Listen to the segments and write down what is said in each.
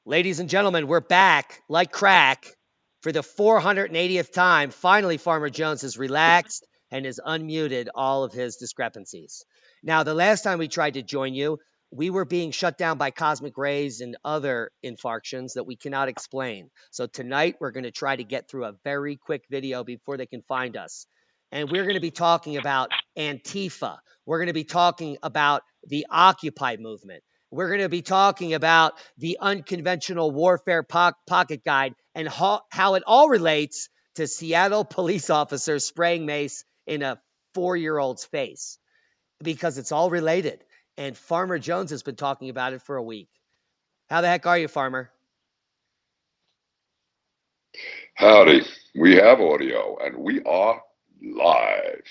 Ladies and gentlemen, we're back like crack for the 480th time. Finally, Farmer Jones has relaxed and has unmuted all of his discrepancies. Now, the last time we tried to join you, we were being shut down by cosmic rays and other infarctions that we cannot explain. So tonight, we're going to try to get through a very quick video before they can find us. And we're going to be talking about Antifa. We're going to be talking about the Occupy movement. We're going to be talking about the unconventional warfare pocket guide and how it all relates to Seattle police officers spraying mace in a 4-year-old's face, because it's all related. And Farmer Jones has been talking about it for a week. How the heck are you, Farmer? Howdy. We have audio and we are live.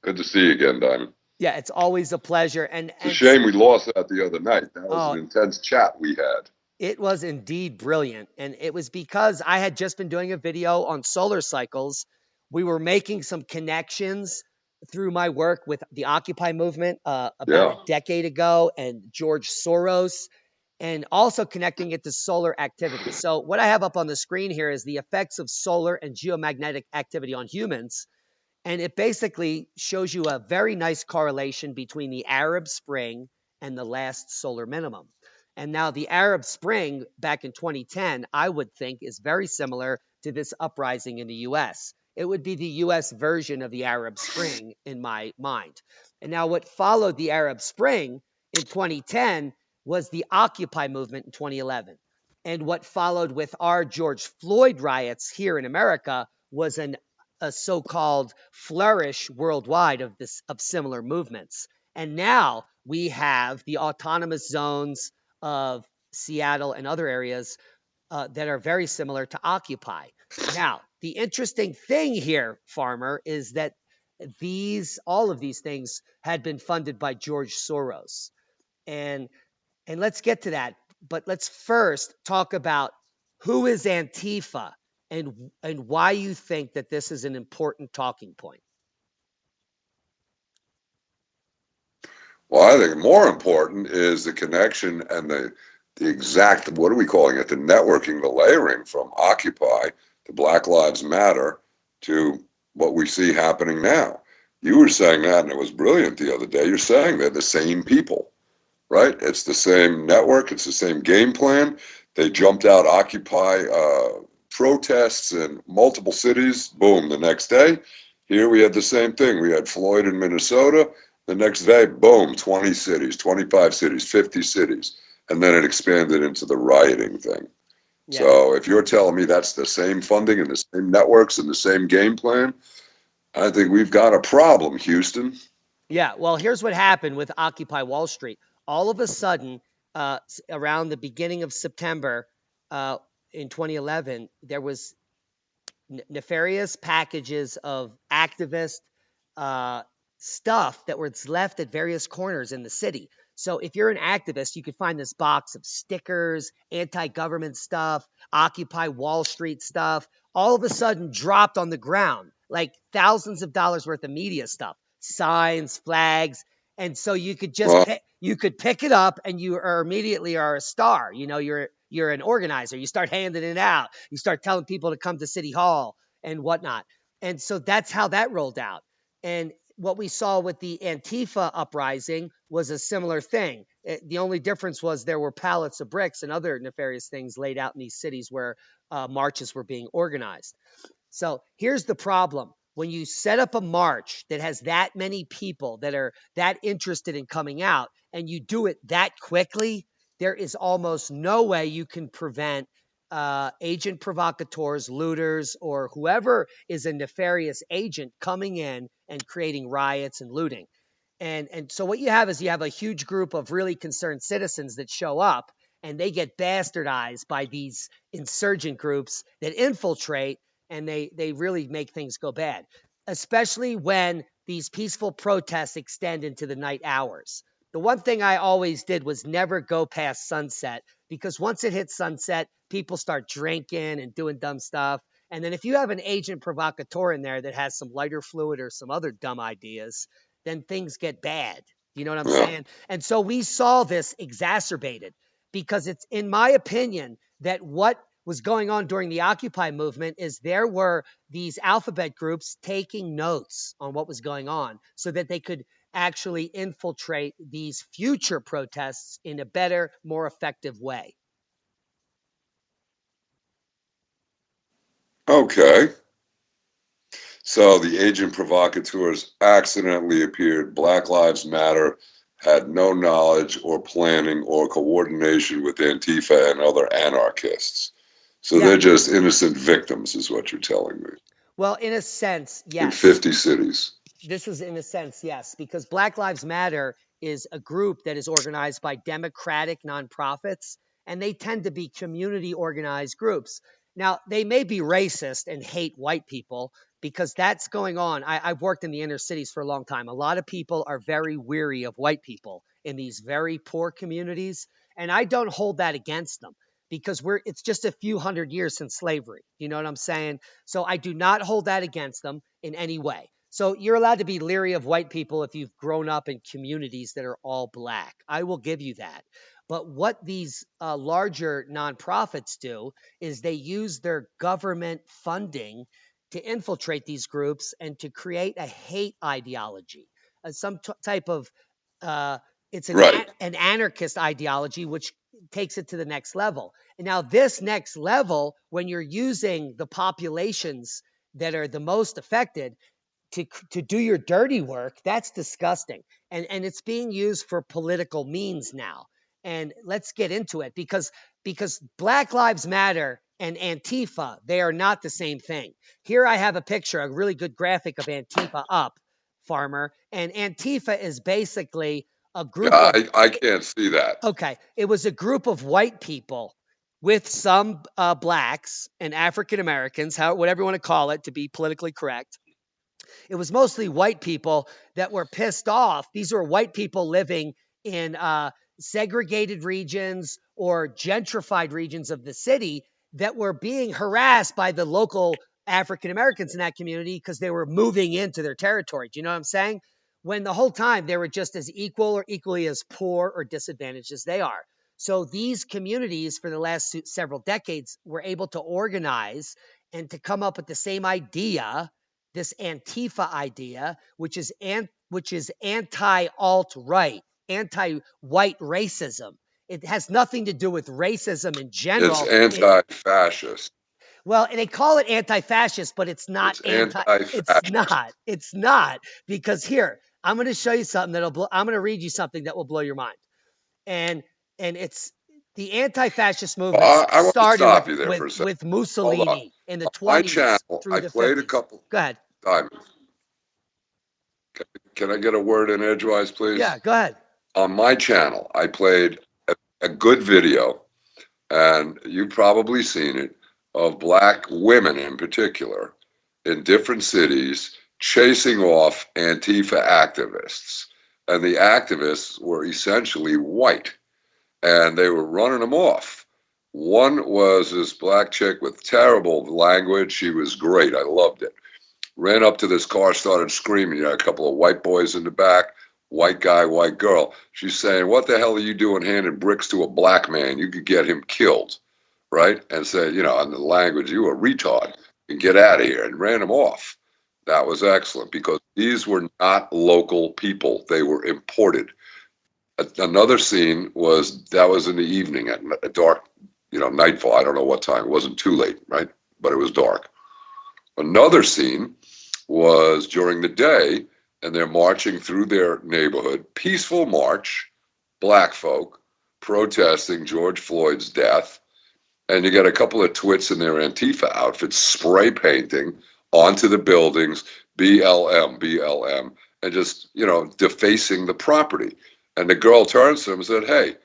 Good to see you again, Diamond. Yeah, it's always a pleasure. It's a shame we lost that the other night. That was oh, an intense chat we had. it was indeed brilliant. And it was because I had just been doing a video on solar cycles. We were making some connections through my work with the Occupy movement about Yeah. a decade ago and George Soros, and also connecting it to solar activity. So what I have up on the screen here is the effects of solar and geomagnetic activity on humans. And it basically shows you a very nice correlation between the Arab Spring and the last solar minimum. And now the Arab Spring back in 2010, I would think, is very similar to this uprising in the US. It would be the US version of the Arab Spring in my mind. And now what followed the Arab Spring in 2010 was the Occupy movement in 2011. And what followed with our George Floyd riots here in America was a so-called flourish worldwide of similar movements. And now we have the autonomous zones of Seattle and other areas that are very similar to Occupy. Now, the interesting thing here, Farmer, is that all of these things had been funded by George Soros. And let's get to that. But let's first talk about who is Antifa and why you think that this is an important talking point. Well, I think more important is the connection and the exact, what are we calling it? The networking, the layering from Occupy to Black Lives Matter to what we see happening now. You were saying that, and it was brilliant the other day. You're saying they're the same people, right? It's the same network. It's the same game plan. They jumped out Occupy protests in multiple cities. Boom, the next day. Here we had the same thing. We had Floyd in Minnesota. The next day, boom, 20 cities, 25 cities, 50 cities. And then it expanded into the rioting thing. Yeah. So if you're telling me that's the same funding and the same networks and the same game plan, I think we've got a problem, Houston. Yeah, well, here's what happened with Occupy Wall Street. All of a sudden, around the beginning of September in 2011, there was nefarious packages of activist stuff that was left at various corners in the city. So if you're an activist, you could find this box of stickers, anti-government stuff, Occupy Wall Street stuff, all of a sudden dropped on the ground, like thousands of dollars worth of media stuff, signs, flags. And so you could just pick it up and you are immediately are a star. You know, you're an organizer. You start handing it out. You start telling people to come to City Hall and whatnot. And so that's how that rolled out. And what we saw with the Antifa uprising was a similar thing. The only difference was there were pallets of bricks and other nefarious things laid out in these cities where marches were being organized. So here's the problem. When you set up a march that has that many people that are that interested in coming out and you do it that quickly, there is almost no way you can prevent agent provocateurs, looters, or whoever is a nefarious agent coming in and creating riots and looting. And so what you have is you have a huge group of really concerned citizens that show up and they get bastardized by these insurgent groups that infiltrate, and they really make things go bad, especially when these peaceful protests extend into the night hours. The one thing I always did was never go past sunset, because once it hits sunset, people start drinking and doing dumb stuff. And then if you have an agent provocateur in there that has some lighter fluid or some other dumb ideas, then things get bad. You know what I'm saying? And so we saw this exacerbated. because it's, in my opinion, that what was going on during the Occupy movement is there were these alphabet groups taking notes on what was going on so that they could actually infiltrate these future protests in a better, more effective way. Okay. So the agent provocateurs accidentally appeared. Black Lives Matter had no knowledge or planning or coordination with Antifa and other anarchists. So Yeah. they're just innocent victims, is what you're telling me, Well, in a sense, in yes. 50 cities. This is in a sense, yes, because Black Lives Matter is a group that is organized by democratic nonprofits, and they tend to be community organized groups. Now, they may be racist and hate white people because that's going on. I've worked in the inner cities for a long time. A lot of people are very weary of white people in these very poor communities, and I don't hold that against them because it's just a few hundred years since slavery. You know what I'm saying? So I do not hold that against them in any way. So you're allowed to be leery of white people if you've grown up in communities that are all black. I will give you that. But what these larger nonprofits do is they use their government funding to infiltrate these groups and to create a hate ideology, type of uh, it's Right. an anarchist ideology, which takes it to the next level. And now this next level, when you're using the populations that are the most affected to do your dirty work, that's disgusting. And it's being used for political means now. And let's get into it because Black Lives Matter and Antifa, they are not the same thing. Here I have a picture, a really good graphic of Antifa up, Farmer, and Antifa is basically a group Yeah, of I can't see that. okay, it was a group of white people with some blacks and African Americans, whatever you want to call it to be politically correct. It was mostly white people that were pissed off. These were white people living in segregated regions or gentrified regions of the city that were being harassed by the local African Americans in that community because they were moving into their territory. Do you know what I'm saying? When the whole time they were just as equal or equally as poor or disadvantaged as they are. So these communities for the last several decades were able to organize and to come up with the same idea, this Antifa idea, which is anti alt right, anti white racism. It has nothing to do with racism in It's general. anti-fascist. Well, they call it anti-fascist, but it's not It's anti. It's anti-fascist. not. It's not because here I'm going to show you something I'm going to read you something that will blow your mind, and it's the anti-fascist movement I want to started stop you there for a second. with Hold on. Mussolini in the On my 20s channel, through I the played a 50s. couple Go ahead. times. Can I get a word in edgewise, please? Yeah, go ahead. On my channel, I played a good video, and you've probably seen it, of black women in particular in different cities chasing off Antifa activists. And the activists were essentially white, and they were running them off. One was this black chick with terrible language. She was great. I loved it. Ran up to this car, started screaming. You had a couple of white boys in the back, white guy, white girl. She's saying, "What the hell are you doing handing bricks to a black man? You could get him killed," right? And said, you know, in the language, "You a retard, and get out of here," and ran him off. That was excellent because these were not local people. They were imported. Another scene was that was in the evening at a dark, you know, nightfall. I don't know what time. It wasn't too late, right? But it was dark. Another scene was during the day, and they're marching through their neighborhood, peaceful march, black folk protesting George Floyd's death. And you got a couple of twits in their Antifa outfits spray painting onto the buildings, BLM, BLM, and just, you know, defacing the property. And the girl turns to him and said, "Hey,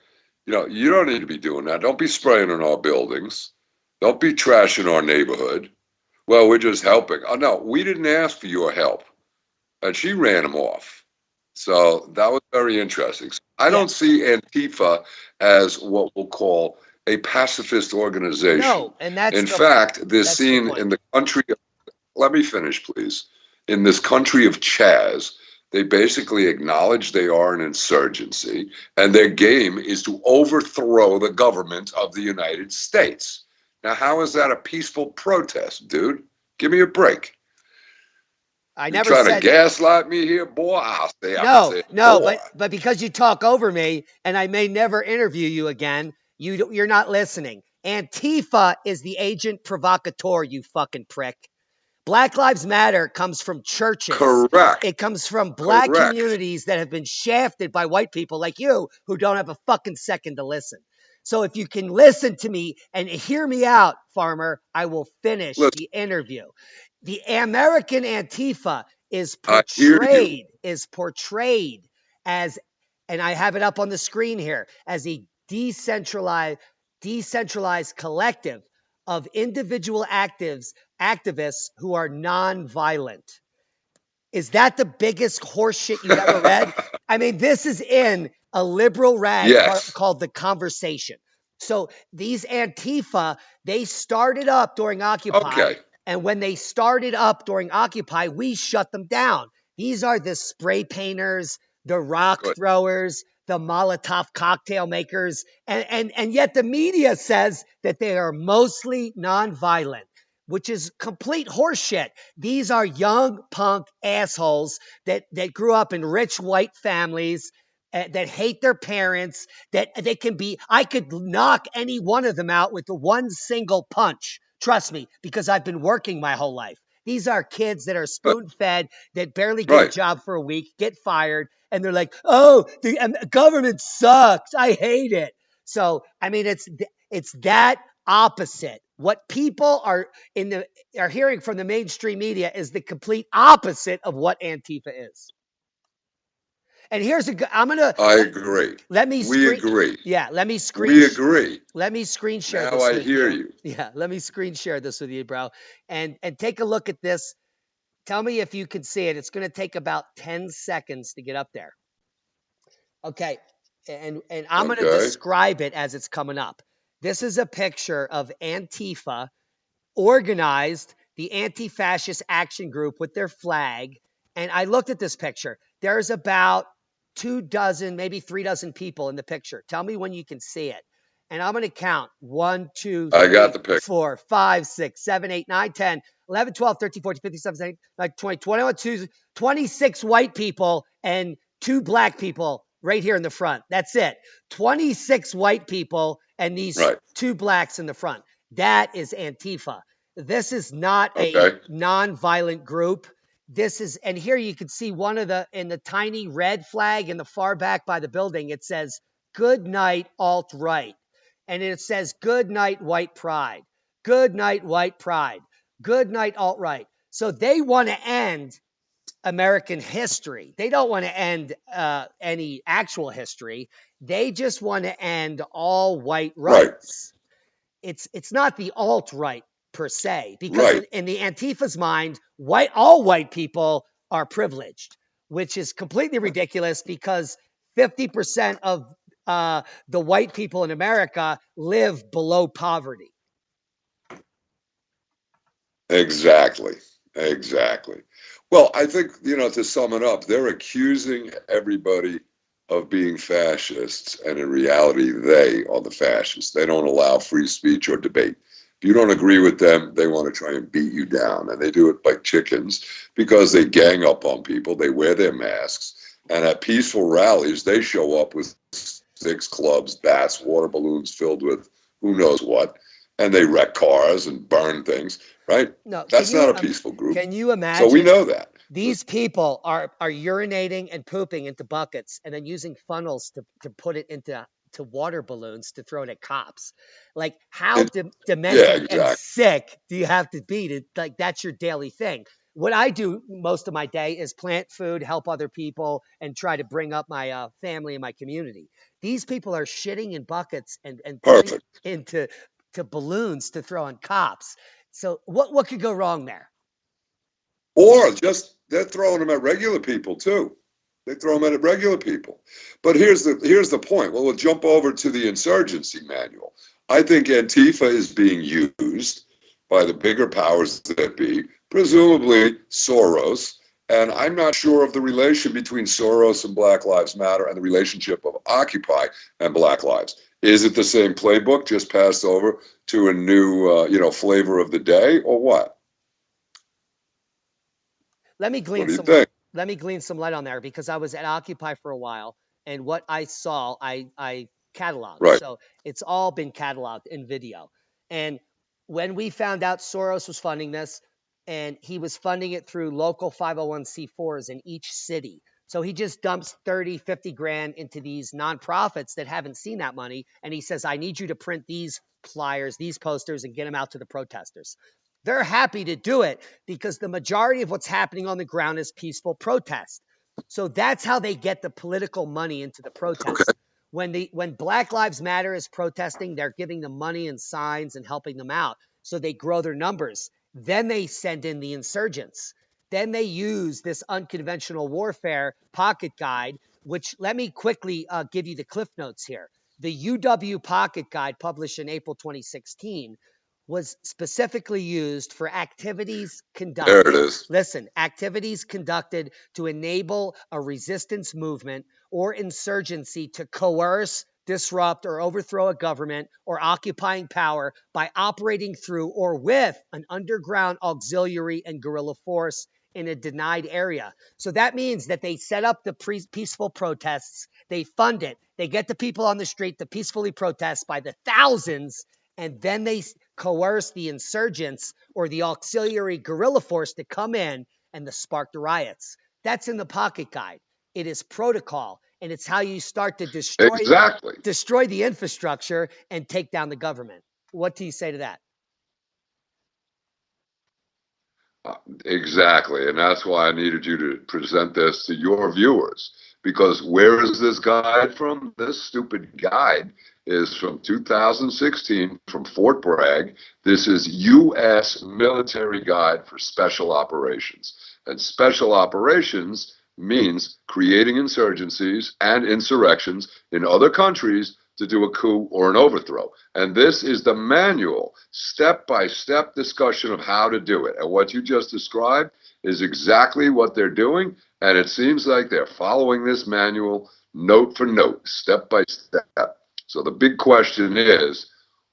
you know, you don't need to be doing that. Don't be spraying on our buildings. Don't be trashing our neighborhood. Well, we're just helping." "Oh, no, we didn't ask for your help." And she ran him off. So that was very interesting. I Yeah. don't see Antifa as what we'll call a pacifist organization. No, and In fact, this scene point. in the country, let me finish, please. In this country of Chaz, They basically acknowledge they are an insurgency, and their game is to overthrow the government of the United States. Now, how is that a peaceful protest, dude? Give me a break. I You never trying to said gaslight me here, boy? I'll no, say, no, boy. but because you talk over me and I may never interview you again, you're not listening. Antifa is the agent provocateur, you fucking prick. Black Lives Matter comes from churches. Correct. It comes from black Correct. communities that have been shafted by white people like you who don't have a fucking second to listen. So if you can listen to me and hear me out, farmer, I will finish Listen, the interview. The American Antifa I hear you. is portrayed as, and I have it up on the screen here, as a decentralized collective of individual activists who are nonviolent. Is that the biggest horseshit you've ever read? I mean, this is in a liberal rag Yes. called The Conversation. So these Antifa, they started up during Occupy. Okay. And when they started up during Occupy, we shut them down. These are the spray painters, the rock Good. throwers, the Molotov cocktail makers. And yet the media says that they are mostly nonviolent, which is complete horseshit. These are young punk assholes that grew up in rich white families, that hate their parents, that they can be, I could knock any one of them out with the one single punch. Trust me, because I've been working my whole life. These are kids that are Good. spoon fed, that barely get a Right. job for a week, get fired, and they're like, oh, the government sucks. I hate it. So, I mean, it's that opposite. What people are hearing from the mainstream media is the complete opposite of what Antifa is. And here's I'm gonna I agree. let me We screen. agree. Yeah, We agree. let me screen share Now this I with hear you. you. Yeah, let me screen share this with you, bro, and take a look at this. Tell me if you can see it. It's going to take about 10 seconds to get up there. Okay, and I'm going to Okay. describe it as it's coming up. This is a picture of Antifa organized the anti-fascist action group with their flag. And I looked at this picture. There's about 2 dozen, maybe 3 dozen people in the picture. Tell me when you can see it. And I'm going to count 1, 2, I got 3, the pic. 4, 5, 6, 7, 8, 9, 10, 11, 12, 13, 14, 15, 16, 17, 18, 20, 21, 26 white people and 2 black people right here in the front. That's it. 26 white people and these Right. 2 blacks in the front. That is Antifa. This is not a Okay. nonviolent group. This is, and here you can see one of in the tiny red flag in the far back by the building, it says, good night, alt right. And it says, good night, white pride. Good night, white pride. Good night, alt right. So they want to end American history. They don't want to end any actual history. They just want to end all white Right. rights. It's not the alt right per se, because Right. in the Antifa's mind, all white people are privileged, which is completely ridiculous because 50% of the white people in America live below poverty. Exactly. Exactly. Well, I think, to sum it up, they're accusing everybody of being fascists, and in reality, they are the fascists. They don't allow free speech or debate. If you don't agree with them, they want to try and beat you down, and they do it like chickens because they gang up on people. They wear their masks, and at peaceful rallies, they show up with sticks, clubs, bats, water balloons filled with who knows what, and they wreck cars and burn things, right? No, That's not a peaceful group. can you So we imagine? know that. These people are urinating and pooping into buckets and then using funnels to put it into water balloons to throw it at cops. Like how And yeah, demented and exactly. sick do you have to be to, like, that's your daily thing? What I do most of my day is plant food, help other people, and try to bring up my family and my community. These people are shitting in buckets and putting it Perfect. into balloons to throw on cops. So what could go wrong there? Or just they're throwing them at regular people too. They throw them at regular people. But here's the point. Well, we'll jump over to the insurgency manual. I think Antifa is being used by the bigger powers that be, presumably Soros And I'm not sure of the relation between Soros and Black Lives Matter and the relationship of Occupy and Black Lives. Is it the same playbook, just passed over to a new, flavor of the day, or what? Let me What glean do you some think? let me glean some light on there because I was at Occupy for a while, and what I saw, I cataloged. Right. So it's all been cataloged in video. And when we found out Soros was funding this, and he was funding it through local 501c4s in each city. So he just dumps 30, 50 grand into these nonprofits that haven't seen that money. And he says, I need you to print these flyers, these posters, and get them out to the protesters. They're happy to do it because the majority of what's happening on the ground is peaceful protest. So that's how they get the political money into the Okay. protests. When Black Lives Matter is protesting, they're giving them money and signs and helping them out. So they grow their numbers. Then they send in the insurgents. Then they use this unconventional warfare pocket guide, which let me quickly give you the cliff notes here. The UW pocket guide published in April 2016 was specifically used for activities There it conducted. is. Listen, activities conducted to enable a resistance movement or insurgency to coerce, disrupt, or overthrow a government or occupying power by operating through or with an underground auxiliary and guerrilla force in a denied area. So that means that they set up the peaceful protests, they fund it, they get the people on the street to peacefully protest by the thousands, and then they coerce the insurgents or the auxiliary guerrilla force to come in and to spark the riots. That's in the pocket guide. It is protocol, and it's how you start to Exactly. destroy the infrastructure and take down the government. What do you say to that? Uh, exactly. And that's why I needed you to present this to your viewers. Because where is this guide from? This stupid guide is from 2016 from Fort Bragg. This is U.S. military guide for special operations. And special operations means creating insurgencies and insurrections in other countries to do a coup or an overthrow. And this is the manual, step-by-step discussion of how to do it. And what you just described is exactly what they're doing. And it seems like they're following this manual note for note, step by step. So the big question is,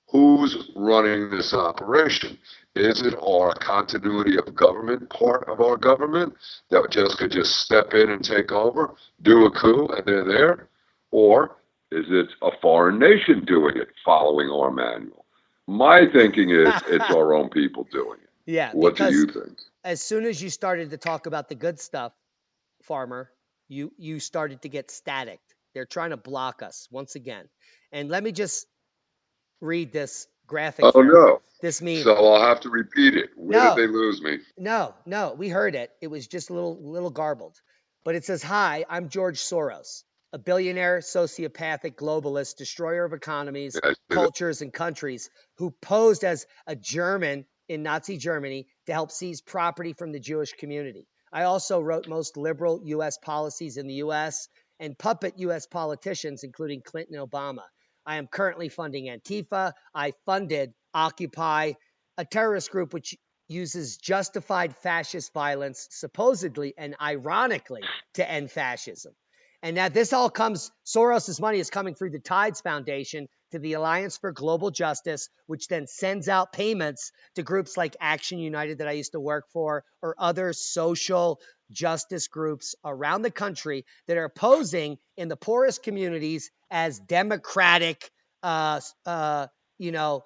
who's running this operation? Is it our continuity of government part of our government that just could just step in and take over, do a coup, and they're there? Or is it a foreign nation doing it, following our manual? My thinking is it's our own people doing it. Yeah, What do because you think? as soon as you started to talk about the good stuff, farmer, you started to get static. They're trying to block us once again. And let me just read this graphic Oh, here. no. This meme. So I'll have to repeat it. Where did No, they lose me? no, we heard it. It was just a little garbled. But it says, "Hi, I'm George Soros, a billionaire, sociopathic globalist, destroyer of economies, Yeah, I see that. cultures, and countries who posed as a German in Nazi Germany to help seize property from the Jewish community. I also wrote most liberal US policies in the US and puppet US politicians, including Clinton and Obama. I am currently funding Antifa. I funded Occupy, a terrorist group which uses justified fascist violence, supposedly and ironically, to end fascism. And now this all comes, Soros's money is coming through the Tides Foundation to the Alliance for Global Justice, which then sends out payments to groups like Action United that I used to work for, or other social justice groups around the country that are posing in the poorest communities as democratic, uh, uh, you know,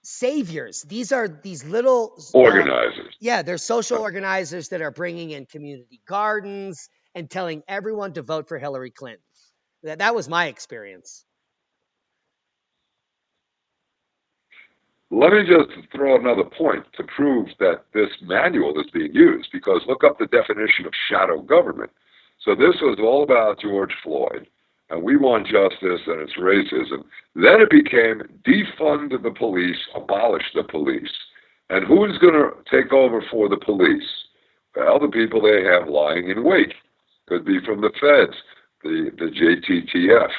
saviors. These are these little, Organizers. yeah, they're social organizers that are bringing in community gardens and telling everyone to vote for Hillary Clinton. That was my experience. Let me just throw another point to prove that this manual is being used, because look up the definition of shadow government. So this was all about George Floyd, and we want justice and it's racism. Then it became defund the police, abolish the police. And who's going to take over for the police? Well, the people they have lying in wait. Could be from the feds, the JTTF.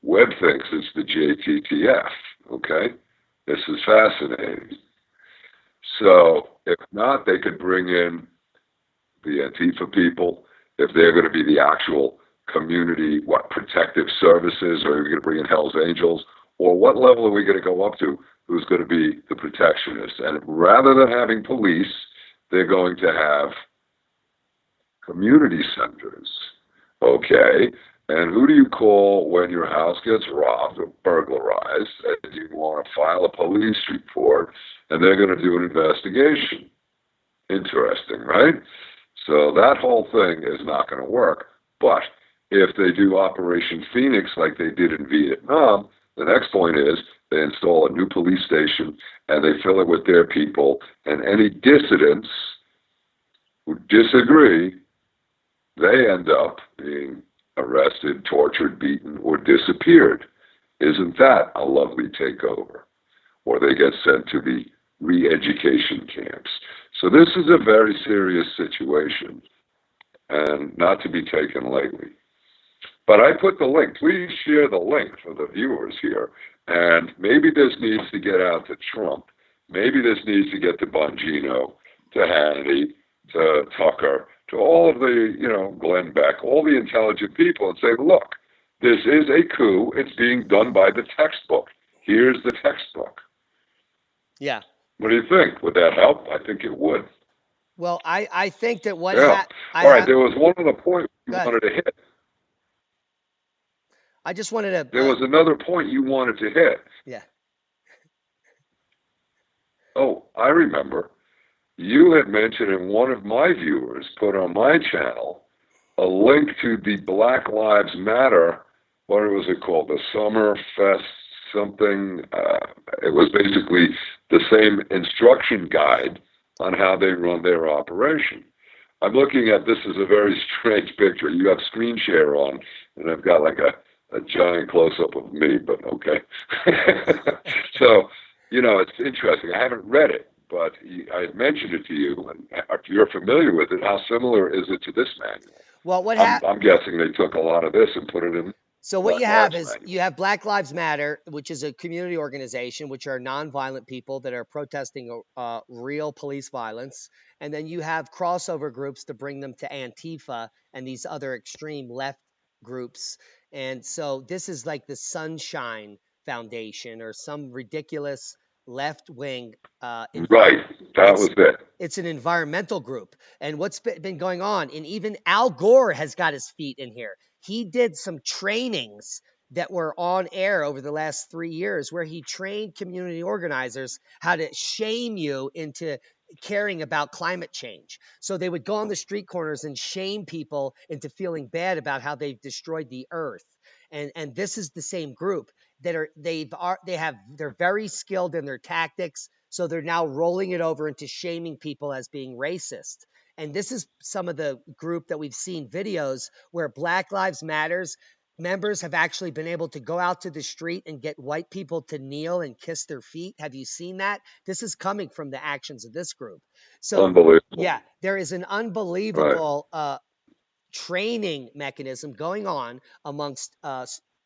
Webb thinks it's the JTTF, okay? This is fascinating. So, if not, they could bring in the Antifa people, if they're going to be the actual community, what, protective services, or are we going to bring in Hell's Angels, or what level are we going to go up to? Who's going to be the protectionist? And rather than having police, they're going to have community centers. Okay. And who do you call when your house gets robbed or burglarized and you want to file a police report and they're going to do an investigation? Interesting, right? So that whole thing is not going to work. But if they do Operation Phoenix like they did in Vietnam, the next point is they install a new police station and they fill it with their people, and any dissidents who disagree, they end up being arrested, tortured, beaten, or disappeared. Isn't that a lovely takeover? Or they get sent to the re-education camps. So this is a very serious situation and not to be taken lightly. But I put the link. Please share the link for the viewers here. And maybe this needs to get out to Trump. Maybe this needs to get to Bongino, to Hannity, to Tucker, to all of the, Glenn Beck, all the intelligent people, and say, look, this is a coup. It's being done by the textbook. Here's the textbook. Yeah. What do you think? Would that help? I think it would. Well, I think that what Yeah. All right. There was one other point you wanted to hit. I just wanted to. There was another point you wanted to hit. Yeah. Oh, I remember. You had mentioned, and one of my viewers put on my channel a link to the Black Lives Matter. What was it called? The Summer Fest something. It was basically the same instruction guide on how they run their operation. I'm looking at this as a very strange picture. You have screen share on, and I've got like a giant close-up of me, but okay. So, it's interesting. I haven't read it, but I mentioned it to you, and if you're familiar with it, how similar is it to this manual? Well, I'm guessing they took a lot of this and put it in. So what you have is you have Black Lives Matter, which is a community organization, which are nonviolent people that are protesting real police violence. And then you have crossover groups to bring them to Antifa and these other extreme left groups. And so this is like the Sunshine Foundation or some ridiculous left wing. Right. That was it. It's an environmental group. And what's been going on, and even Al Gore has got his feet in here. He did some trainings that were on air over the last 3 years where he trained community organizers how to shame you into caring about climate change. So they would go on the street corners and shame people into feeling bad about how they've destroyed the earth. And this is the same group that they're very skilled in their tactics. So they're now rolling it over into shaming people as being racist. And this is some of the group that we've seen videos where Black Lives Matters members have actually been able to go out to the street and get white people to kneel and kiss their feet. Have you seen that? This is coming from the actions of this group. So, unbelievable. Yeah, there is an unbelievable training mechanism going on amongst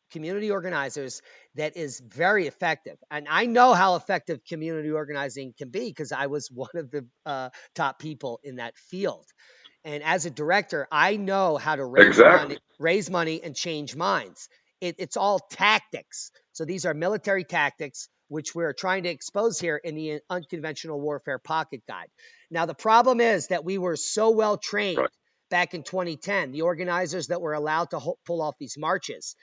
community organizers that is very effective. And I know how effective community organizing can be because I was one of the top people in that field. And as a director, I know how to raise money and change minds. It's all tactics. So these are military tactics, which we're trying to expose here in the Unconventional Warfare Pocket Guide. Now, the problem is that we were so well trained back in 2010, the organizers that were allowed to pull off these marches.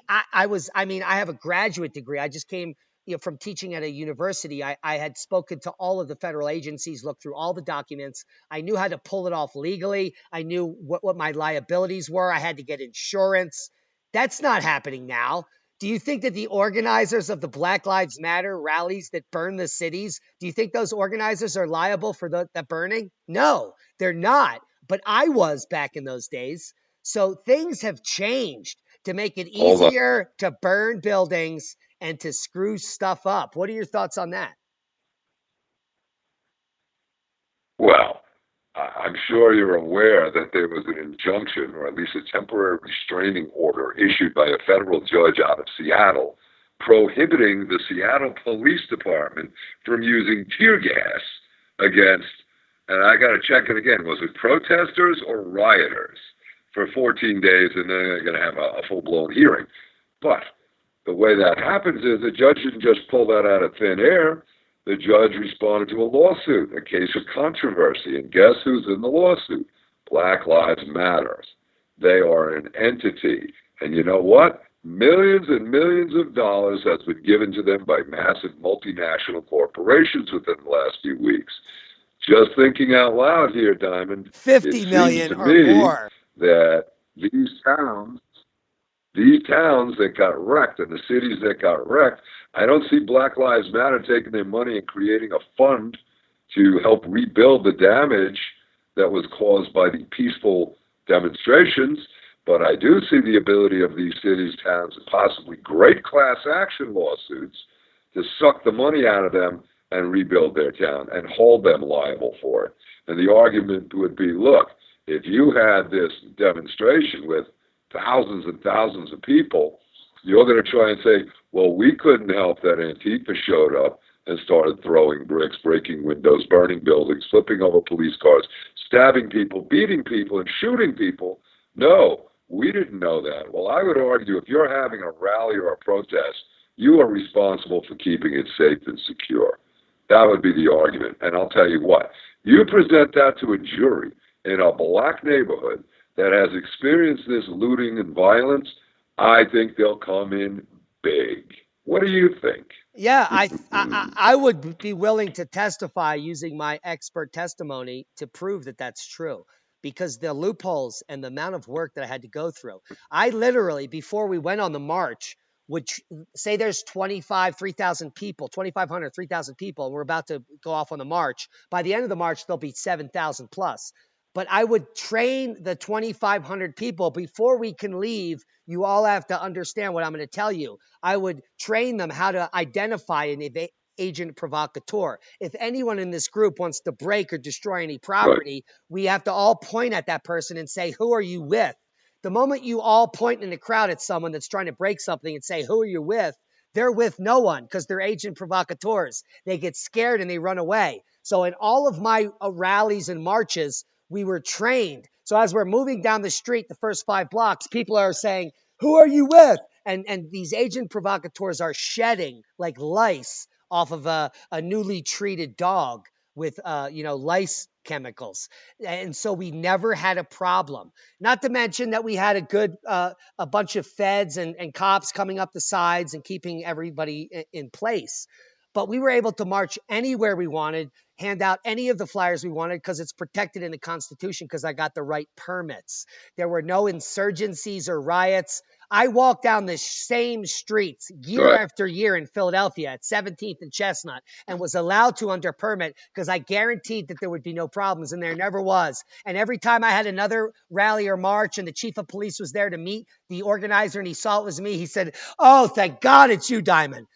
I have a graduate degree. I just came from teaching at a university. I had spoken to all of the federal agencies, looked through all the documents. I knew how to pull it off legally. I knew what my liabilities were. I had to get insurance. That's not happening now. Do you think that the organizers of the Black Lives Matter rallies that burn the cities, do you think those organizers are liable for the burning? No, they're not. But I was back in those days. So things have changed to make it easier to burn buildings and to screw stuff up. What are your thoughts on that? Well, I'm sure you're aware that there was an injunction, or at least a temporary restraining order issued by a federal judge out of Seattle, prohibiting the Seattle Police Department from using tear gas against And I got to check it again. Was it protesters or rioters for 14 days, and then they're going to have a full blown hearing? But the way that happens is the judge didn't just pull that out of thin air. The judge responded to a lawsuit, a case of controversy. And guess who's in the lawsuit? Black Lives Matter. They are an entity. And you know what? Millions and millions of dollars has been given to them by massive multinational corporations within the last few weeks. Just thinking out loud here, Diamond, it 50 seems million to or me more. that these towns these towns that got wrecked and the cities that got wrecked, I don't see Black Lives Matter taking their money and creating a fund to help rebuild the damage that was caused by the peaceful demonstrations. But I do see the ability of these cities, towns, and possibly great class action lawsuits to suck the money out of them and rebuild their town and hold them liable for it. And the argument would be, look, if you had this demonstration with thousands and thousands of people, you're going to try and say, well, we couldn't help that Antifa showed up and started throwing bricks, breaking windows, burning buildings, flipping over police cars, stabbing people, beating people, and shooting people. No, we didn't know that. Well, I would argue if you're having a rally or a protest, you are responsible for keeping it safe and secure. That would be the argument. And I'll tell you what, you present that to a jury in a black neighborhood that has experienced this looting and violence, I think they'll come in big. What do you think? Yeah, I would be willing to testify using my expert testimony to prove that that's true because the loopholes and the amount of work that I had to go through. I literally, before we went on the march, would say there's 3,000 people, 2,500, 3,000 people, and we're about to go off on the march. By the end of the march, there'll be 7,000 plus. But I would train the 2,500 people before we can leave. You all have to understand what I'm going to tell you. I would train them how to identify an agent provocateur. If anyone in this group wants to break or destroy any Right. property, we have to all point at that person and say, who are you with? The moment you all point in the crowd at someone that's trying to break something and say, who are you with? They're with no one because they're agent provocateurs. They get scared and they run away. So in all of my rallies and marches, we were trained. So as we're moving down the street, the first 5 blocks, people are saying, who are you with? And these agent provocateurs are shedding like lice off of a newly treated dog with lice chemicals. And so we never had a problem. Not to mention that we had a bunch of feds and cops coming up the sides and keeping everybody in place. But we were able to march anywhere we wanted, hand out any of the flyers we wanted because it's protected in the Constitution because I got the right permits. There were no insurgencies or riots. I walked down the same streets year Right. after year in Philadelphia at 17th and Chestnut and was allowed to under permit because I guaranteed that there would be no problems, and there never was. And every time I had another rally or march and the chief of police was there to meet the organizer and he saw it was me, he said, oh, thank God it's you, Diamond,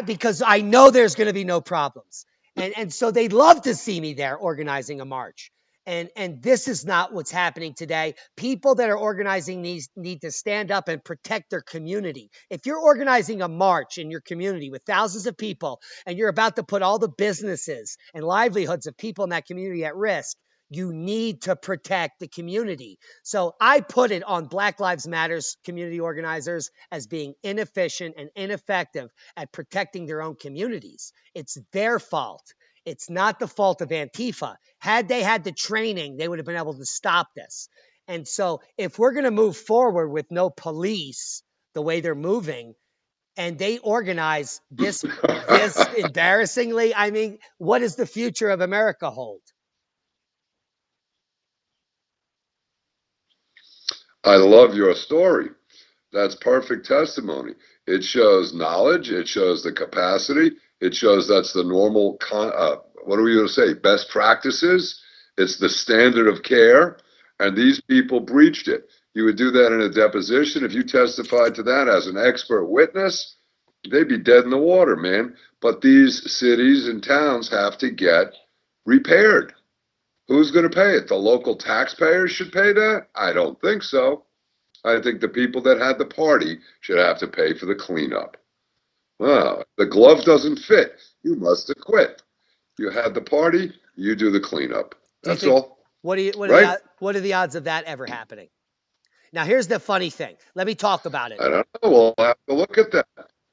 because I know there's going to be no problems. And so they'd love to see me there organizing a march. And this is not what's happening today. People that are organizing these need to stand up and protect their community. If you're organizing a march in your community with thousands of people and you're about to put all the businesses and livelihoods of people in that community at risk, you need to protect the community. So I put it on Black Lives Matters community organizers as being inefficient and ineffective at protecting their own communities. It's their fault. It's not the fault of Antifa. Had they had the training, they would have been able to stop this. And so if we're going to move forward with no police the way they're moving, and they organize this embarrassingly, I mean, what does the future of America hold? I love your story. That's perfect testimony. It shows knowledge. It shows the capacity. It shows that's the normal, what are we going to say, best practices. It's the standard of care. And these people breached it. You would do that in a deposition. If you testified to that as an expert witness, they'd be dead in the water, man. But these cities and towns have to get repaired. Who's going to pay it? The local taxpayers should pay that? I don't think so. I think the people that had the party should have to pay for the cleanup. Wow, the glove doesn't fit. You must have quit. You had the party, you do the cleanup. Do you That's think all, what right? what are the odds of that ever happening? Now here's the funny thing. Let me talk about it. I don't know. We'll have to look at that.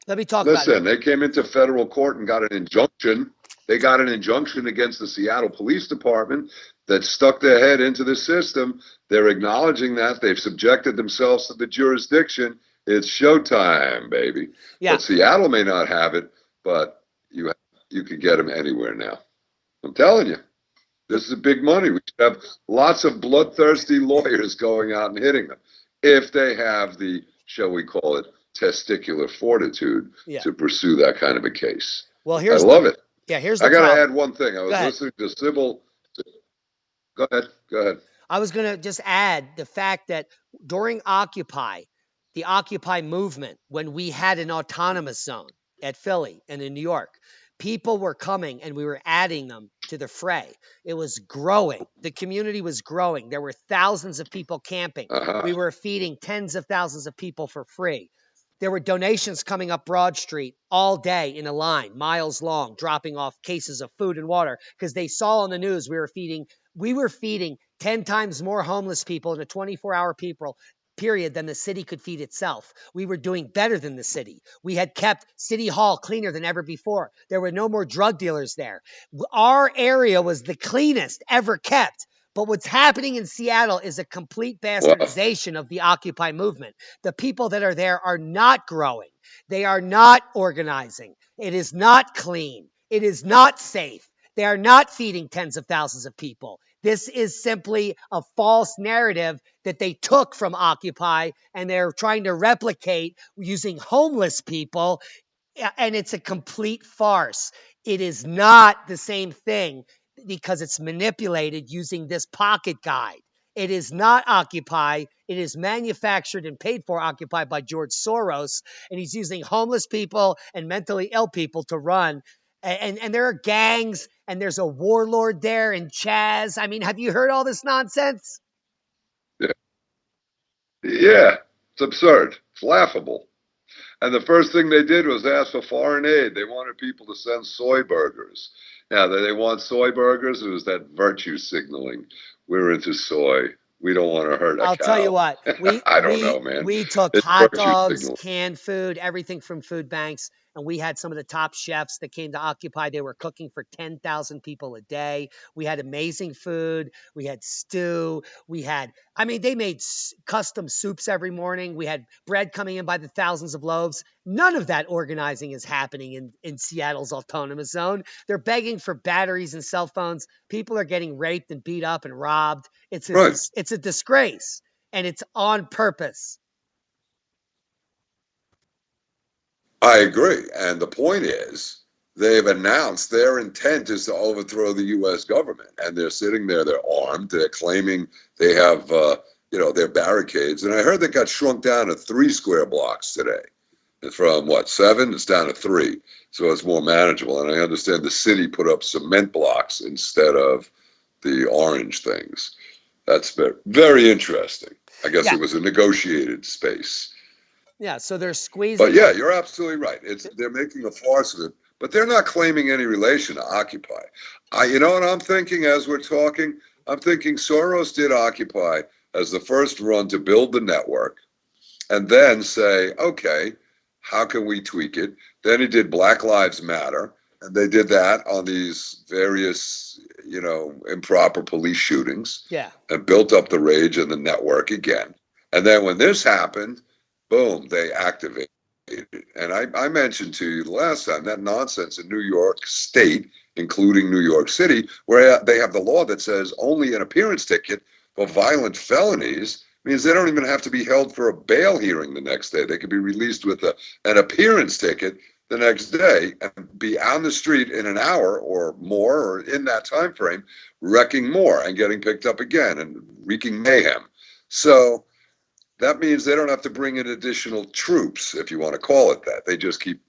Let me talk about it. Listen, they came into federal court and got an injunction. They got an injunction against the Seattle Police Department that stuck their head into the system. They're acknowledging that. They've subjected themselves to the jurisdiction. It's showtime, baby. Yeah. But Seattle may not have it, but you could get them anywhere now. I'm telling you, this is big money. We should have lots of bloodthirsty lawyers going out and hitting them if they have the, shall we call it, testicular fortitude Yeah. to pursue that kind of a case. Well, I love it. Yeah, here's I the got to problem. add one thing. I was listening to civil. Go ahead. Go ahead. I was going to just add the fact that during Occupy, the Occupy movement, when we had an autonomous zone at Philly and in New York, people were coming and we were adding them to the fray. It was growing. The community was growing. There were thousands of people camping. We were feeding tens of thousands of people for free. There were donations coming up Broad Street all day in a line, miles long, dropping off cases of food and water because they saw on the news we were feeding 10 times more homeless people in a 24-hour period than the city could feed itself. We were doing better than the city. We had kept City Hall cleaner than ever before. There were no more drug dealers there. Our area was the cleanest ever kept. But what's happening in Seattle is a complete bastardization of the Occupy movement. The people that are there are not growing. They are not organizing. It is not clean. It is not safe. They are not feeding tens of thousands of people. This is simply a false narrative that they took from Occupy and they're trying to replicate using homeless people. And it's a complete farce. It is not the same thing because it's manipulated using this pocket guide. It is not Occupy. It is manufactured and paid for Occupy by George Soros. And he's using homeless people and mentally ill people to run. And there are gangs and there's a warlord there in Chaz. I mean, have you heard all this nonsense? Yeah. Yeah. It's absurd. It's laughable. And the first thing they did was ask for foreign aid. They wanted people to send soy burgers. Now, they want soy burgers. It was that virtue signaling. We're into soy. We don't want to hurt a I'll cow. tell you what, I don't know, man. we took It's hot virtue dogs, signaling. canned food, everything from food banks, and we had some of the top chefs that came to Occupy. They were cooking for 10,000 people a day. We had amazing food. We had stew. They made custom soups every morning. We had bread coming in by the thousands of loaves. None of that organizing is happening in Seattle's autonomous zone. They're begging for batteries and cell phones. People are getting raped and beat up and robbed. It's a disgrace, and it's on purpose. I agree. And the point is, they've announced their intent is to overthrow the U.S. government. And they're sitting there, they're armed, they're claiming they have, their barricades. And I heard they got shrunk down to 3 square blocks today. From what, 7? It's down to 3. So it's more manageable. And I understand the city put up cement blocks instead of the orange things. That's very, very interesting. I guess it was a negotiated space. Yeah, so they're squeezing. But yeah, you're absolutely right. They're making a farce of it, but they're not claiming any relation to Occupy. You know what I'm thinking as we're talking? I'm thinking Soros did Occupy as the first run to build the network and then say, okay, how can we tweak it? Then he did Black Lives Matter, and they did that on these various, improper police shootings. Yeah. And built up the rage in the network again. And then when this happened, boom, they activated. And I mentioned to you the last time that nonsense in New York State, including New York City, where they have the law that says only an appearance ticket for violent felonies means they don't even have to be held for a bail hearing the next day. They could be released with an appearance ticket the next day and be on the street in an hour or more, or in that time frame, wrecking more and getting picked up again and wreaking mayhem. So that means they don't have to bring in additional troops, if you want to call it that. They just keep,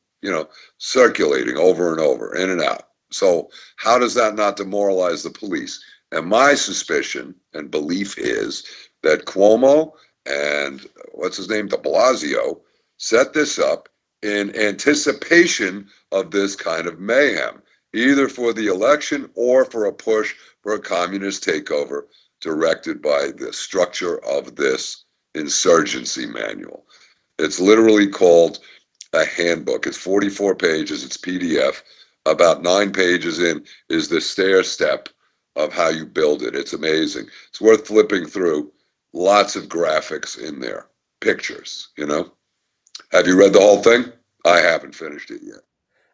circulating over and over, in and out. So how does that not demoralize the police? And my suspicion and belief is that Cuomo and what's his name, de Blasio, set this up in anticipation of this kind of mayhem. either for the election or for a push for a communist takeover directed by the structure of this insurgency manual. It's literally called a handbook. It's 44 pages, it's PDF. About 9 pages in is the stair step of how you build it. It's amazing. It's worth flipping through. Lots of graphics in there, pictures, you know. Have you read the whole thing? I haven't finished it yet.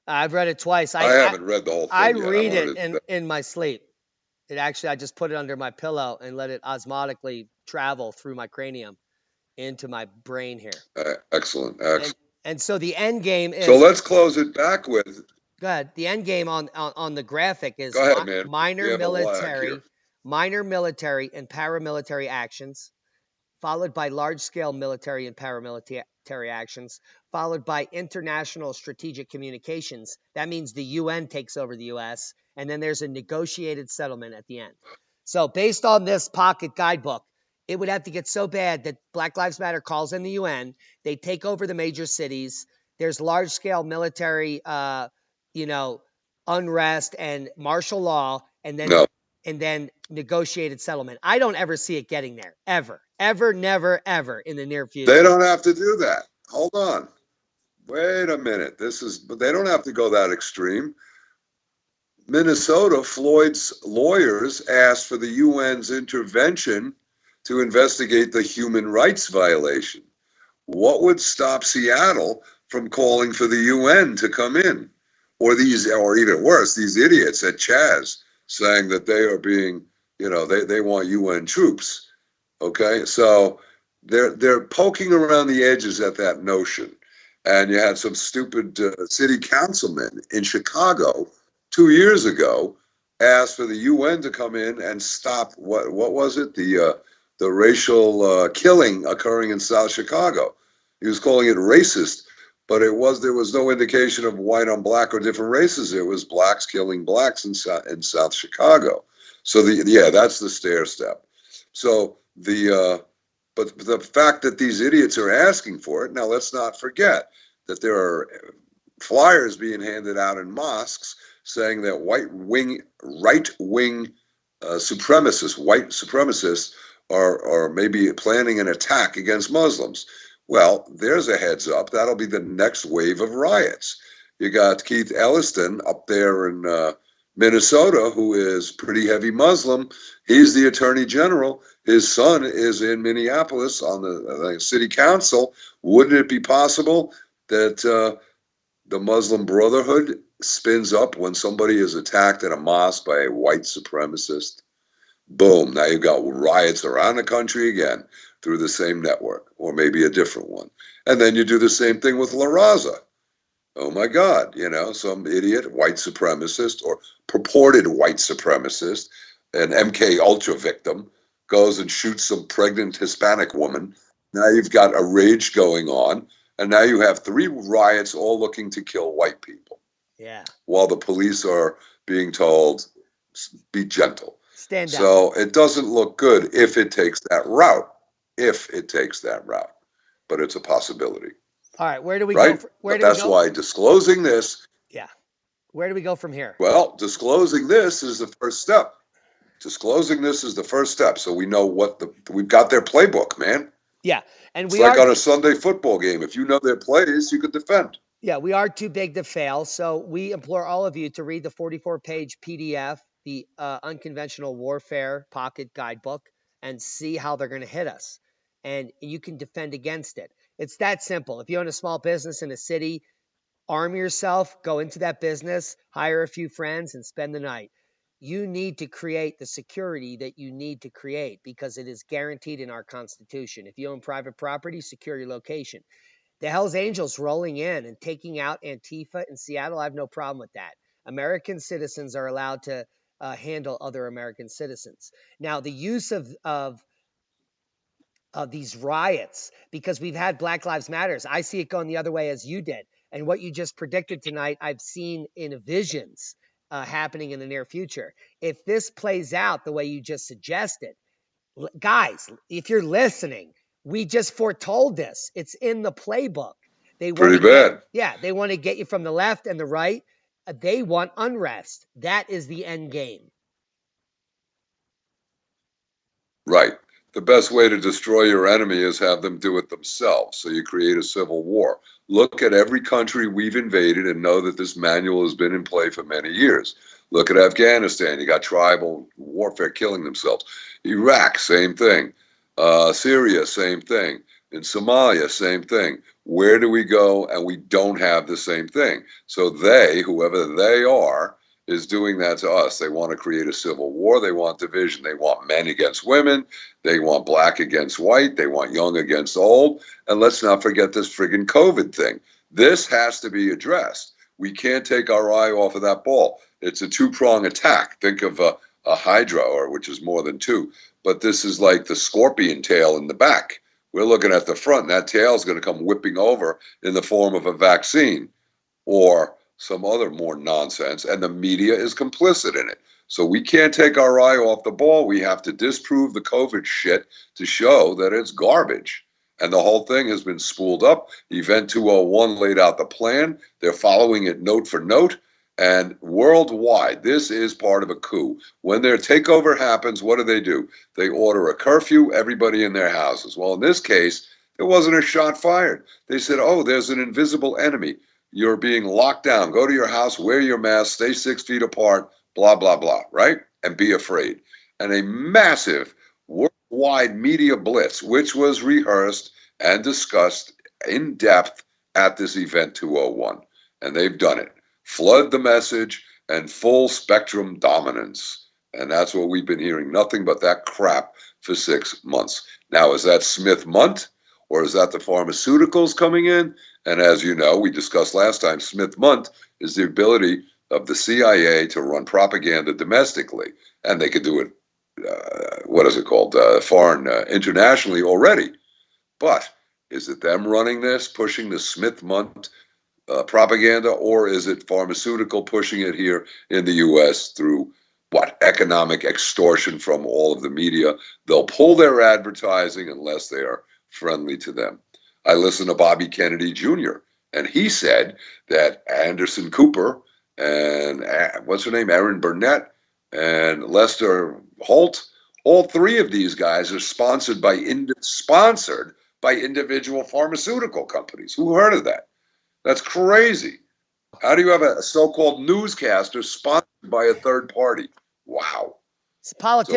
I've read it twice. I haven't read the whole I thing yet. read it in my sleep. It actually, I just put it under my pillow and let it osmotically travel through my cranium into my brain here. Excellent, And excellent. and so the end game So is let's close it back with. good. The end game on the graphic is Go ahead, man. We have a lag here. minor military and paramilitary actions, followed by large-scale military and paramilitary actions, followed by international strategic communications. That means the UN takes over the US, and then there's a negotiated settlement at the end. So based on this pocket guidebook, it would have to get so bad that Black Lives Matter calls in the UN, they take over the major cities, there's large-scale military, unrest and martial law, and then No, negotiated settlement. I don't ever see it getting there, ever, never, ever in the near future. they don't have to do that. Hold on. Wait a minute. But they don't have to go that extreme. Minnesota, Floyd's lawyers asked for the UN's intervention to investigate the human rights violation. What would stop Seattle from calling for the UN to come in? Or even worse, these idiots at Chaz saying that they are being, they want UN troops. Okay, so they're poking around the edges at that notion. And you had some stupid city councilman in Chicago 2 years ago asked for the UN to come in and stop what was it, the racial killing occurring in South Chicago. He was calling it racist, but there was no indication of white on black or different races. It was blacks killing blacks in South Chicago. So that's the stair step. So but the fact that these idiots are asking for it, now let's not forget that there are flyers being handed out in mosques saying that right wing white supremacists are maybe planning an attack against Muslims. Well, there's a heads up. That'll be the next wave of riots. You got Keith Elliston up there in Minnesota, who is pretty heavy Muslim. He's the attorney general. His son is in Minneapolis on the city council. Wouldn't it be possible that the Muslim Brotherhood spins up when somebody is attacked in a mosque by a white supremacist? Boom, now you've got riots around the country again through the same network, or maybe a different one. And then you do the same thing with La Raza. Oh my God, some idiot white supremacist or purported white supremacist, an MK Ultra victim, goes and shoots some pregnant Hispanic woman. Now you've got a rage going on, and now you have 3 riots all looking to kill white people. Yeah. While the police are being told, be gentle. Stand down. So it doesn't look good if it takes that route. But it's a possibility. All right, where do we go? That's why disclosing this. Yeah. Where do we go from here? Well, disclosing this is the first step. So we know we've got their playbook, man. Yeah. And it's like on a Sunday football game. If you know their plays, you could defend. Yeah, we are too big to fail. So we implore all of you to read the 44-page PDF, the Unconventional Warfare Pocket Guidebook, and see how they're going to hit us. And you can defend against it. It's that simple. If you own a small business in a city, arm yourself, go into that business, hire a few friends, and spend the night. You need to create the security that you need to create because it is guaranteed in our Constitution. If you own private property, secure your location. The Hells Angels rolling in and taking out Antifa in Seattle, I have no problem with that. American citizens are allowed to handle other American citizens. Now, the use of these riots, because we've had Black Lives Matters, I see it going the other way as you did. And what you just predicted tonight, I've seen in visions happening in the near future. If this plays out the way you just suggested, guys, if you're listening, we just foretold this. It's in the playbook. Pretty bad. They want to get you from the left and the right. They want unrest. That is the end game. Right. The best way to destroy your enemy is have them do it themselves. So you create a civil war. Look at every country we've invaded and know that this manual has been in play for many years. Look at Afghanistan. You got tribal warfare killing themselves. Iraq, same thing. Syria, same thing. In Somalia, same thing. Where do we go? And we don't have the same thing. So they, whoever they are, is doing that to us. They want to create a civil war. They want division. They want men against women. They want black against white. They want young against old. And let's not forget this friggin' COVID thing. This has to be addressed. We can't take our eye off of that ball. It's a two-prong attack. Think of a hydra, or which is more than two. But this is like the scorpion tail in the back. We're looking at the front, and that tail is going to come whipping over in the form of a vaccine or some other more nonsense, and the media is complicit in it. So we can't take our eye off the ball. We have to disprove the COVID shit to show that it's garbage. And the whole thing has been spooled up. Event 201 laid out the plan. They're following it note for note. And worldwide, this is part of a coup. When their takeover happens, what do? They order a curfew, everybody in their houses. Well, in this case, there wasn't a shot fired. They said, oh, there's an invisible enemy. You're being locked down. Go to your house, wear your mask, stay 6 feet apart, blah, blah, blah, right? And be afraid. And a massive worldwide media blitz, which was rehearsed and discussed in depth at this event 201. And they've done it. Flood the message and full spectrum dominance. And that's what we've been hearing. Nothing but that crap for 6 months. Now, is that Smith Munt or is that the pharmaceuticals coming in? And as you know, we discussed last time, Smith Munt is the ability of the CIA to run propaganda domestically. And they could do it, what is it called, foreign, internationally already. But is it them running this, pushing the Smith Munt propaganda, or is it pharmaceutical pushing it here in the U.S. through what? Economic extortion from all of the media. They'll pull their advertising unless they are friendly to them. I listened to Bobby Kennedy Jr., and he said that Anderson Cooper and what's her name, Erin Burnett and Lester Holt, all three of these guys are sponsored by individual pharmaceutical companies. Who heard of that? That's crazy. How do you have a so-called newscaster sponsored by a third party? Wow. So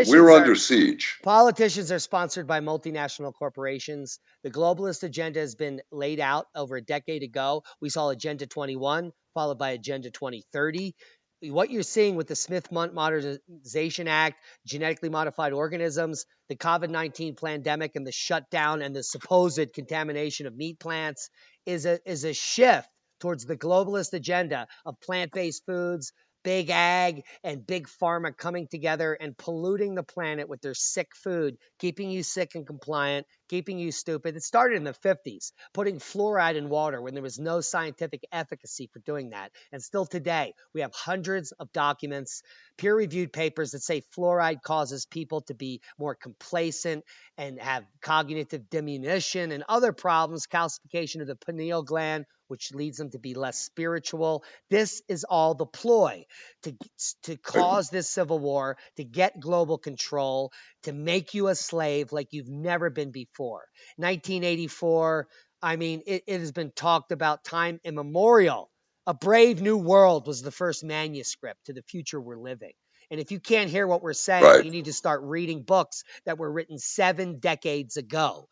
we're under siege. Politicians are sponsored by multinational corporations. The globalist agenda has been laid out over a decade ago. We saw Agenda 21, followed by Agenda 2030. What you're seeing with the Smith-Mundt Modernization Act, genetically modified organisms, the COVID-19 pandemic, and the shutdown and the supposed contamination of meat plants is a shift towards the globalist agenda of plant-based foods, big ag and big pharma coming together and polluting the planet with their sick food, keeping you sick and compliant, keeping you stupid. It started in the 50s, putting fluoride in water when there was no scientific efficacy for doing that. And still today, we have hundreds of documents, peer-reviewed papers that say fluoride causes people to be more complacent and have cognitive diminution and other problems, calcification of the pineal gland, which leads them to be less spiritual. This is all the ploy to cause this civil war, to get global control, to make you a slave like you've never been before. 1984, I mean, it has been talked about time immemorial. A Brave New World was the first manuscript to the future we're living. And if you can't hear what we're saying, you need to start reading books that were written 7 decades ago.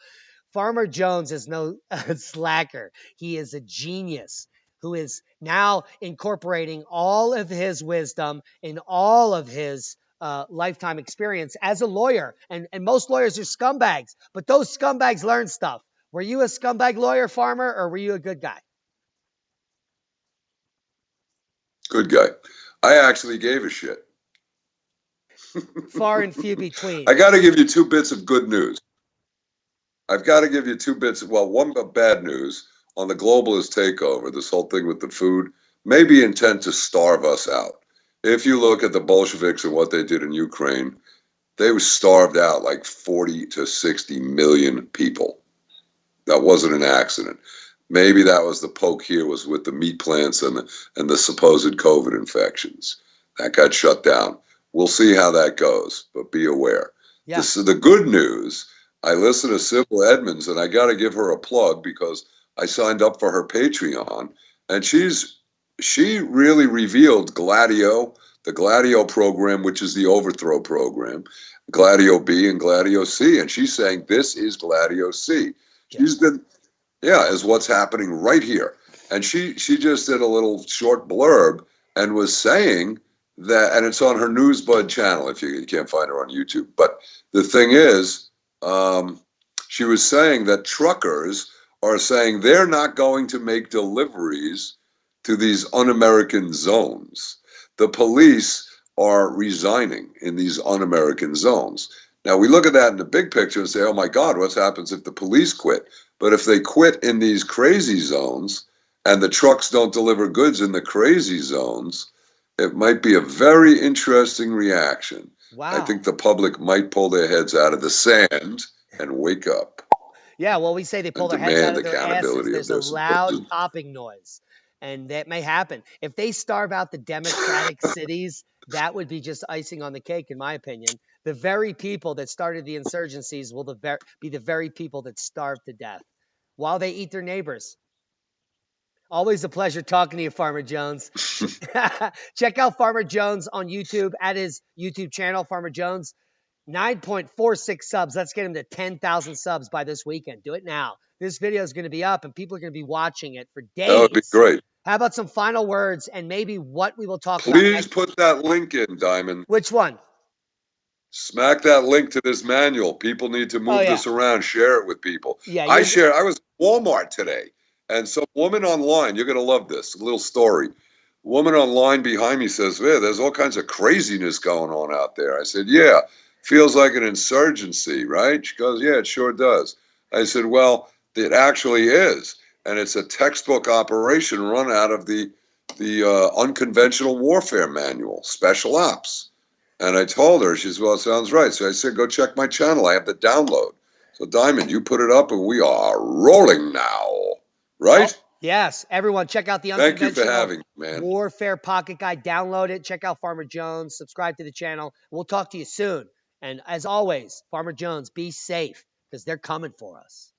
Farmer Jones is no slacker. He is a genius who is now incorporating all of his wisdom and all of his lifetime experience as a lawyer. And most lawyers are scumbags, but those scumbags learn stuff. Were you a scumbag lawyer, Farmer, or were you a good guy? Good guy. I actually gave a shit. Far and few between. I got to give you 2 bits of good news. I've got to give you 2 bits. Well, one of bad news on the globalist takeover, this whole thing with the food, may be intent to starve us out. If you look at the Bolsheviks and what they did in Ukraine, they were starved out like 40 to 60 million people. That wasn't an accident. Maybe that was the poke here was with the meat plants and the supposed COVID infections. That got shut down. We'll see how that goes, but be aware. Yeah. This is the good news. I listen to Sybil Edmonds, and I got to give her a plug because I signed up for her Patreon, and she really revealed Gladio, the Gladio program, which is the overthrow program, Gladio B and Gladio C, and she's saying this is Gladio C. Yeah. She's been yeah, is what's happening right here. And she just did a little short blurb and was saying that, and it's on her Newsbud channel if you can't find her on YouTube. But the thing is, um, she was saying that truckers are saying they're not going to make deliveries to these un-American zones. The police are resigning in these un-American zones. Now we look at that in the big picture and say, oh my God, what happens if the police quit? But if they quit in these crazy zones and the trucks don't deliver goods in the crazy zones, it might be a very interesting reaction. I Wow. think the public might pull their heads out of the sand and wake up Yeah, well, we say they pull and their heads out demand of their asses. accountability of There's a their loud supposed. popping noise, and that may happen. If they starve out the Democratic cities, that would be just icing on the cake, in my opinion. The very people that started the insurgencies will be the very people that starve to death while they eat their neighbors. Always a pleasure talking to you, Farmer Jones. Check out Farmer Jones on YouTube at his YouTube channel, Farmer Jones. 9.46 subs. Let's get him to 10,000 subs by this weekend. Do it now. This video is going to be up and people are going to be watching it for That would be days. great. How about some final words and maybe what we will talk about Please next? put that link in, Diamond. Which one? Smack that link to this manual. People need to Oh, move yeah. this around, share it with people. Yeah, I was at Walmart today, and some woman online, you're going to love this, a little story. Woman online behind me says, yeah, there's all kinds of craziness going on out there. I said, yeah, feels like an insurgency, right? She goes, yeah, it sure does. I said, well, it actually is. And it's a textbook operation run out of the unconventional warfare manual, special ops. And I told her, she said, well, it sounds right. So I said, go check my channel. I have the download. So, Diamond, you put it up and we are rolling now. Oh, Right? yes. Everyone, check out the Thank you for Unconventional having me, man. Warfare Pocket Guide. Download it. Check out Farmer Jones. Subscribe to the channel. We'll talk to you soon. And as always, Farmer Jones, be safe because they're coming for us.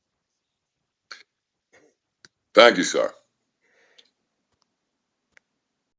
Thank you, sir.